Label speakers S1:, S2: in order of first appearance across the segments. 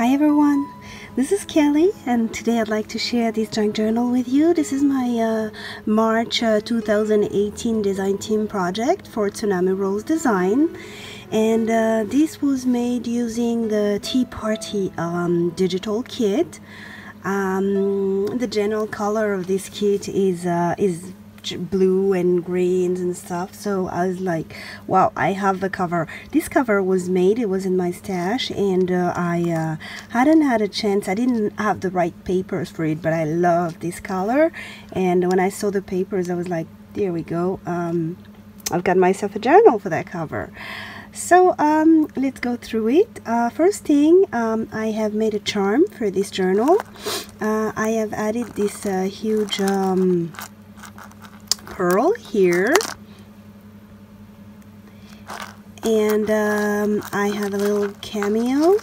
S1: Hi everyone, this is Kelly and today I'd like to share this junk journal with you. This is my March 2018 design team project for Tsunami Rose Design, and this was made using the Tea Party digital kit. The general color of this kit is blue and greens and stuff, so I was like, wow, I have the cover. This cover was made, it was in my stash, and I hadn't had a chance, I didn't have the right papers for it, but I love this color, and when I saw the papers I was like, there we go, I've got myself a journal for that cover. So let's go through it. First thing, I have made a charm for this journal. I have added this huge pearl here, and I have a little cameo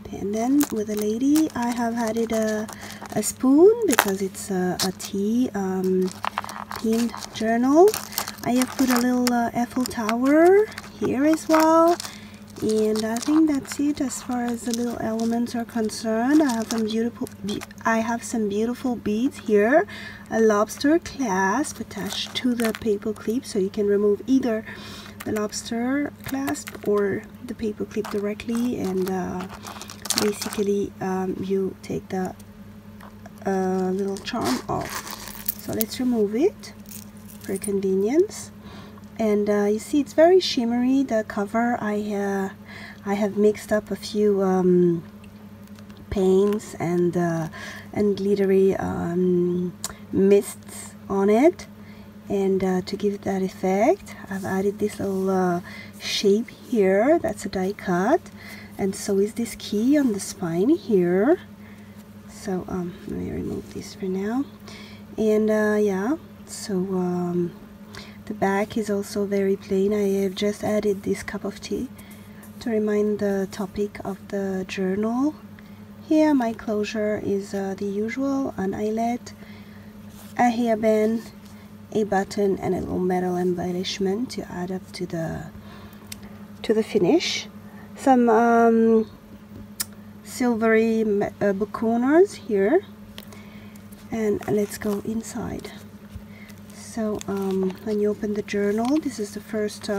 S1: pendant with a lady. I have added a spoon because it's a tea themed journal. I have put a little Eiffel Tower here as well, and I think that's it as far as the little elements are concerned. I have some beautiful beads here, a lobster clasp attached to the paper clip, so you can remove either the lobster clasp or the paper clip directly, and basically you take the little charm off. So let's remove it for convenience. And you see it's very shimmery, the cover. I have mixed up a few paints and glittery mists on it, and to give it that effect I've added this little shape here. That's a die cut, and so is this key on the spine here. So let me remove this for now, and yeah, so the back is also very plain. I have just added this cup of tea to remind the topic of the journal. Here my closure is the usual, an eyelet, a hairband, a button, and a little metal embellishment to add up to the finish. Some silvery book corners here, and let's go inside. So when you open the journal, this is the first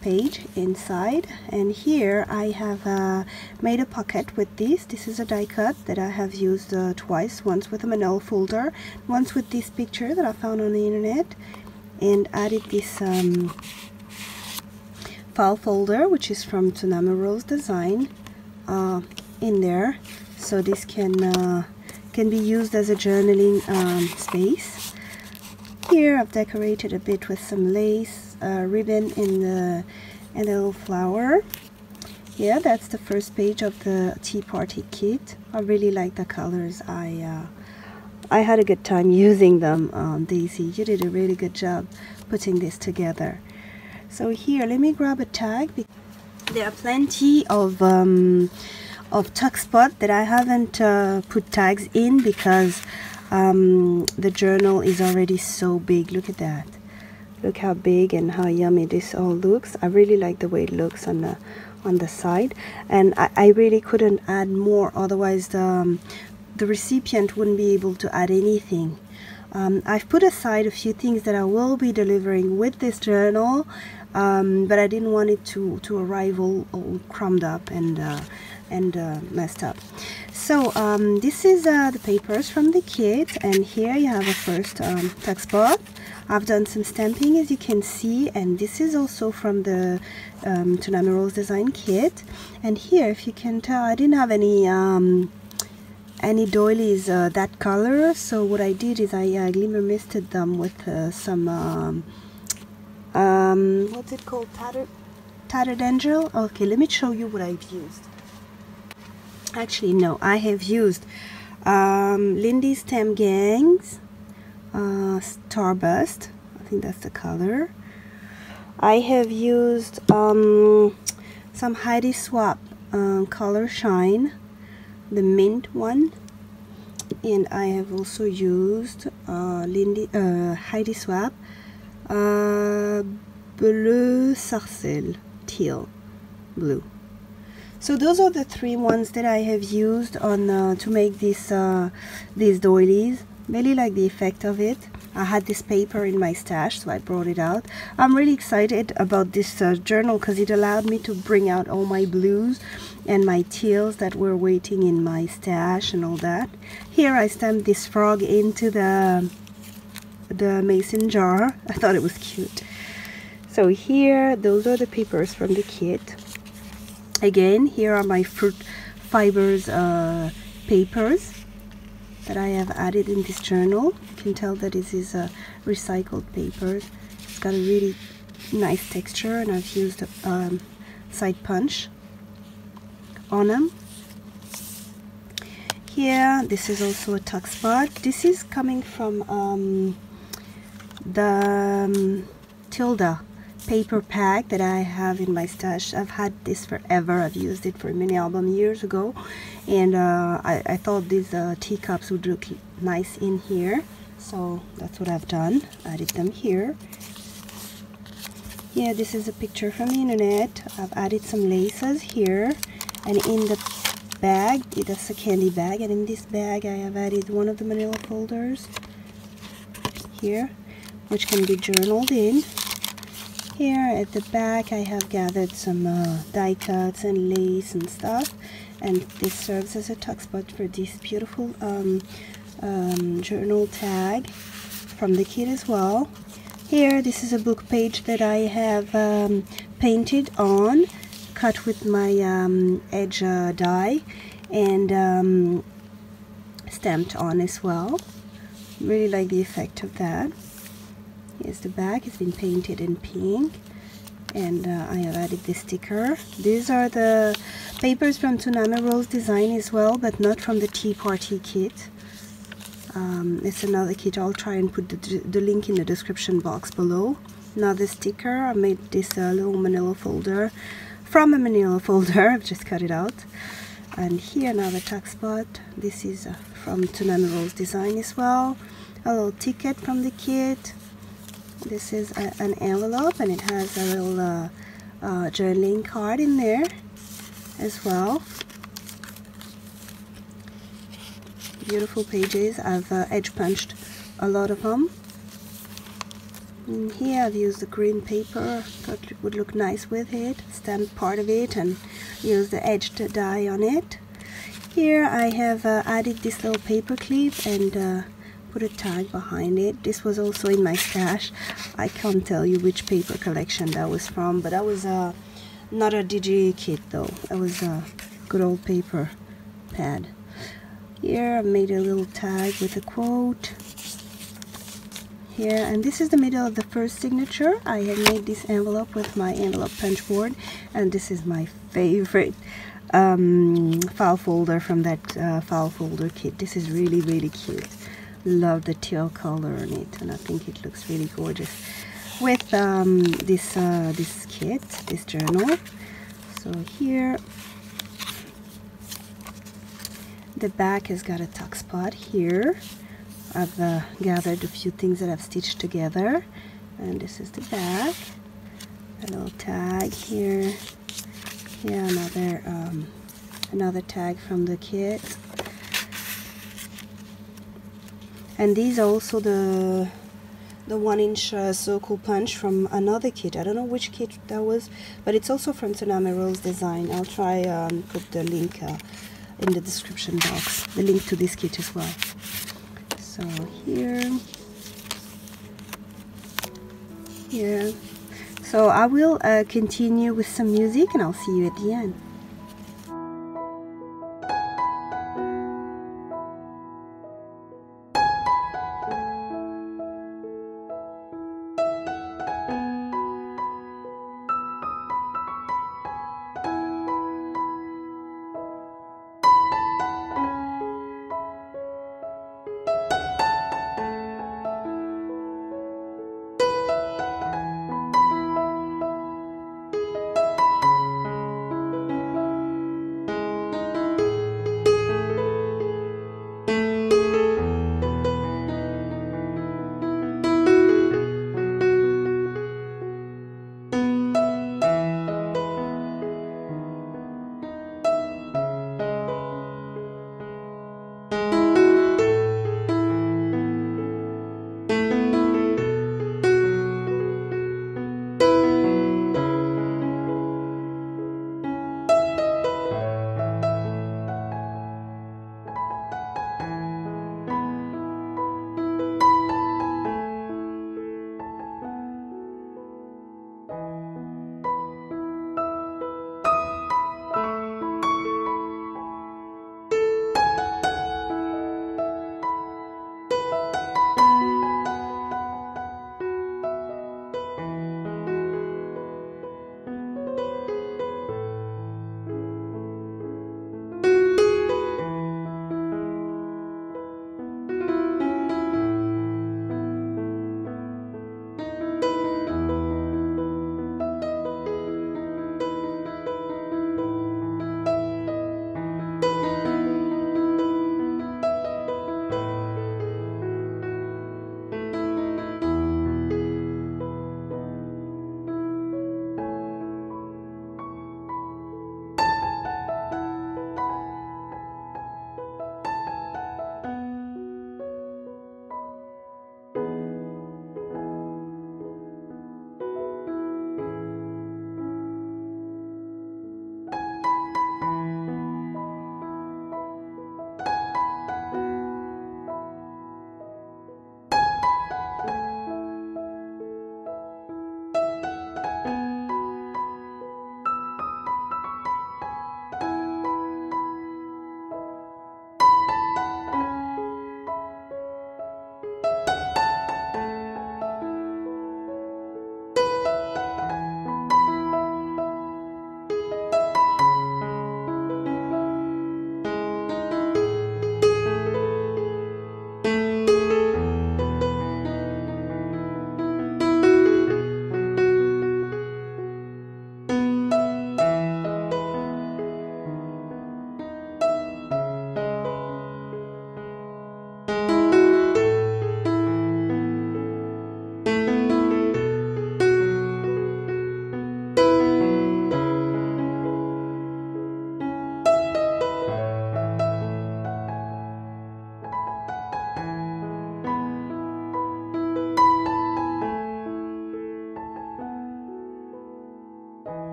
S1: page inside, and here I have made a pocket with this. This is a die cut that I have used twice, once with a manila folder, once with this picture that I found on the internet, and added this file folder, which is from Tsunami Rose Design, in there, so this can be used as a journaling space. Here I've decorated a bit with some lace, ribbon, and a little flower. Yeah, that's the first page of the Tea Party kit. I really like the colors. I had a good time using them. Daisy, you did a really good job putting this together. So here, let me grab a tag. There are plenty of tuck spot that I haven't put tags in because the journal is already so big. Look at that. Look how big and how yummy this all looks. I really like the way it looks on the side, and I really couldn't add more, otherwise the recipient wouldn't be able to add anything. I've put aside a few things that I will be delivering with this journal, but I didn't want it to arrive all crumbed up and messed up. So this is the papers from the kit, and here you have a first tuck spot. I've done some stamping, as you can see, and this is also from the Tsunami Rose Design kit. And here, if you can tell, I didn't have any doilies that color, so what I did is I glimmer misted them with some what's it called, tattered angel. Okay, let me show you what I've used. Actually, no, I have used Lindy Stem Gang's Starburst. I think that's the color. I have used some Heidi Swap Color Shine, the mint one, and I have also used Heidi Swap Bleu Sarcelle, teal blue. So those are the three ones that I have used on to make these doilies. Really like the effect of it. I had this paper in my stash, so I brought it out. I'm really excited about this journal because it allowed me to bring out all my blues and my teals that were waiting in my stash and all that. Here I stamped this frog into the mason jar. I thought it was cute. So here, those are the papers from the kit. Again, here are my fruit fibers papers that I have added in this journal. You can tell that this is recycled papers. It's got a really nice texture, and I've used side punch on them. Here, this is also a tuck spot. This is coming from the Tilda paper pack that I have in my stash. I've had this forever. I've used it for a mini album years ago, and I thought these teacups would look nice in here, so that's what I've done. Added them here. Yeah, this is a picture from the internet. I've added some laces here, and in the bag, that's a candy bag, and in this bag I have added one of the manila folders here, which can be journaled in. Here at the back I have gathered some die cuts and lace and stuff, and this serves as a tuck spot for this beautiful journal tag from the kit as well. Here, this is a book page that I have painted on, cut with my edge die, and stamped on as well. Really like the effect of that. Here's the back. It's been painted in pink, and I have added this sticker. These are the papers from Tsunami Rose Design as well, but not from the Tea Party kit. It's another kit. I'll try and put the link in the description box below. Another sticker. I made this little manila folder from a manila folder. I've just cut it out. And here another tuck spot. This is from Tsunami Rose Design as well. A little ticket from the kit. This is an envelope, and it has a little journaling card in there as well. Beautiful pages. I've edge punched a lot of them. And here I've used the green paper. Thought it would look nice with it. Stamped part of it and used the edged die on it. Here I have added this little paper clip and put a tag behind it. This was also in my stash. I can't tell you which paper collection that was from, but that was not a digi kit though. That was a good old paper pad. Here I made a little tag with a quote. Here, and this is the middle of the first signature. I have made this envelope with my envelope punch board, and this is my favorite file folder from that file folder kit. This is really, really cute. Love the teal color on it, and I think it looks really gorgeous with this kit, this journal. So here the back has got a tuck spot here. I've gathered a few things that I've stitched together, and this is the back. A little tag here. Here another tag from the kit. And these are also the 1-inch circle punch from another kit. I don't know which kit that was, but it's also from Tsunami Rose Design. I'll try put the link in the description box, the link to this kit as well. So here. So I will continue with some music, and I'll see you at the end.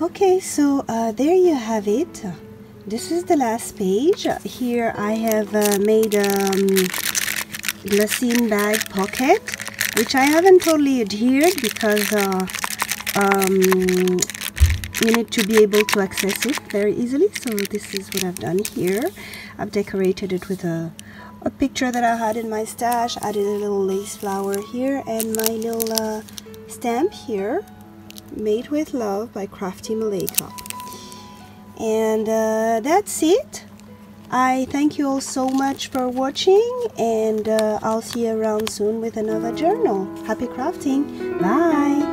S1: Okay, so there you have it. This is the last page. Here I have made glassine bag pocket, which I haven't totally adhered because you need to be able to access it very easily. So this is what I've done here. I've decorated it with a picture that I had in my stash, added a little lace flower here, and my little stamp here, Made with Love by Crafty Malika. And that's it. I thank you all so much for watching, and I'll see you around soon with another journal. Happy crafting. Bye.